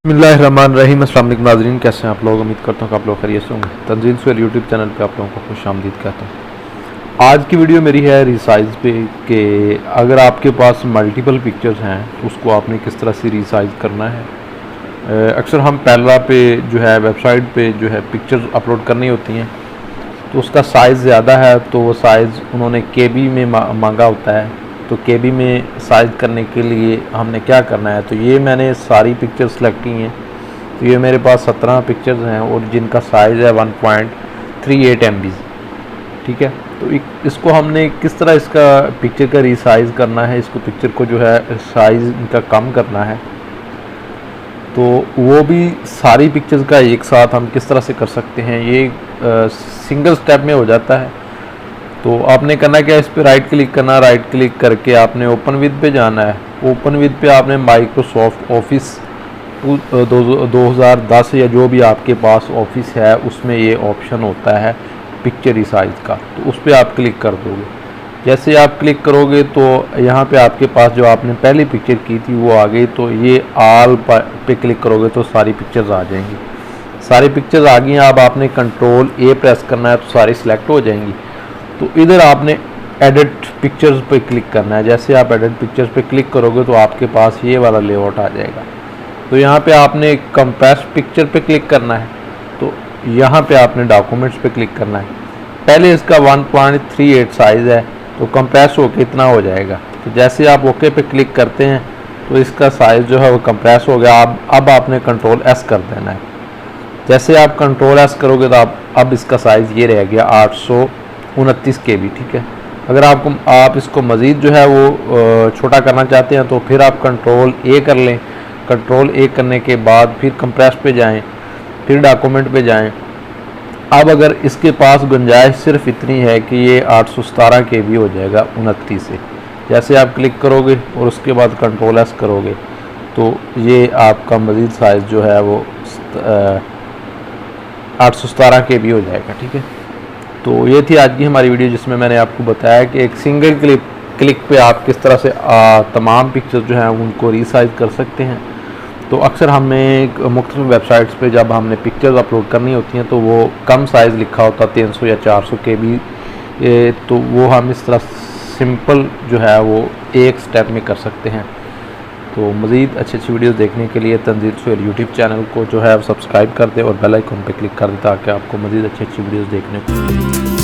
बिस्मिल्लाहिर्रहमानिर्रहीम। अस्सलाम वालेकुम नाज़रीन, कैसे हैं आप लोग। उम्मीद करता हूँ कि आप लोग खैरियत से होंगे। तंजील सुहेल यूट्यूब चैनल पे आप लोगों को खुशामदीद कहता हूँ। आज की वीडियो मेरी है रीसाइज़ पे कि अगर आपके पास मल्टीपल पिक्चर्स हैं तो उसको आपने किस तरह से रीसाइज़ करना है। अक्सर हम पहला पे जो है वेबसाइट पे जो है पिक्चर्स अपलोड करनी होती हैं तो उसका साइज़ ज़्यादा है तो वो साइज़ उन्होंने KB में मांगा होता है। तो KB में साइज़ करने के लिए हमने क्या करना है, तो ये मैंने सारी पिक्चर्स सेलेक्ट की हैं। तो ये मेरे पास 17 पिक्चर्स हैं और जिनका साइज़ है 1.38 MB। ठीक है, तो इसको हमने किस तरह इसका पिक्चर का रीसाइज़ करना है, इसको पिक्चर को जो है साइज़ इनका कम करना है, तो वो भी सारी पिक्चर्स का एक साथ हम किस तरह से कर सकते हैं। ये सिंगल स्टेप में हो जाता है। तो आपने करना क्या, इस पर राइट क्लिक करना, राइट क्लिक करके आपने ओपन विद पे जाना है। ओपन विद पे आपने माइक्रोसॉफ्ट ऑफिस 2010 या जो भी आपके पास ऑफिस है उसमें ये ऑप्शन होता है पिक्चर रिसाइज का, तो उस पर आप क्लिक कर दोगे। जैसे आप क्लिक करोगे तो यहाँ पे आपके पास जो आपने पहली पिक्चर की थी वो आ गई। तो ये आल पे क्लिक करोगे तो सारी पिक्चर्स आ जाएंगी। सारी पिक्चर्स आ गई। अब आपने कंट्रोल A प्रेस करना है तो सारी सिलेक्ट हो जाएंगी। तो इधर आपने एडिट पिक्चर्स पे क्लिक करना है। जैसे आप एडिट पिक्चर्स पे क्लिक करोगे तो आपके पास ये वाला लेआउट आ जाएगा। तो यहाँ पे आपने कंप्रेस पिक्चर पे क्लिक करना है। तो यहाँ पे आपने डॉक्यूमेंट्स पे क्लिक करना है। पहले इसका 1.38 साइज़ है तो कंप्रेस होके इतना हो जाएगा। तो जैसे आप ओके पे क्लिक करते हैं तो इसका साइज़ जो है वो कंप्रेस हो गया। अब आपने कंट्रोल S कर देना है। जैसे आप कंट्रोल S करोगे तो अब इसका साइज़ ये रह गया 829 KB। ठीक है, अगर आप इसको मज़ीद जो है वो छोटा करना चाहते हैं तो फिर आप कंट्रोल A कर लें। कंट्रोल A करने के बाद फिर कंप्रेस पे जाएं, फिर डॉक्यूमेंट पे जाएं। अब अगर इसके पास गुंजाइश सिर्फ इतनी है कि ये 817 KB हो जाएगा 29 से। जैसे आप क्लिक करोगे और उसके बाद कंट्रोल S करोगे तो ये आपका मज़ीद साइज़ जो है वो 817 KB हो जाएगा। ठीक है, तो ये थी आज की हमारी वीडियो जिसमें मैंने आपको बताया कि एक सिंगल क्लिक पे आप किस तरह से तमाम पिक्चर्स जो हैं उनको रीसाइज कर सकते हैं। तो अक्सर हमें मुख्तलिफ वेबसाइट्स पे जब हमने पिक्चर्स अपलोड करनी होती हैं तो वो कम साइज़ लिखा होता है 300 या 400 KB। तो वो हम इस तरह सिंपल जो है वो एक स्टेप में कर सकते हैं। तो मज़ीद अच्छी अच्छी वीडियोस देखने के लिए तंजील सुहेल यूट्यूब चैनल को जो है सब्सक्राइब कर दें और बेल आइकन पे क्लिक कर दें ताकि आपको मज़ीद अच्छी अच्छी वीडियोस देखने को मिले।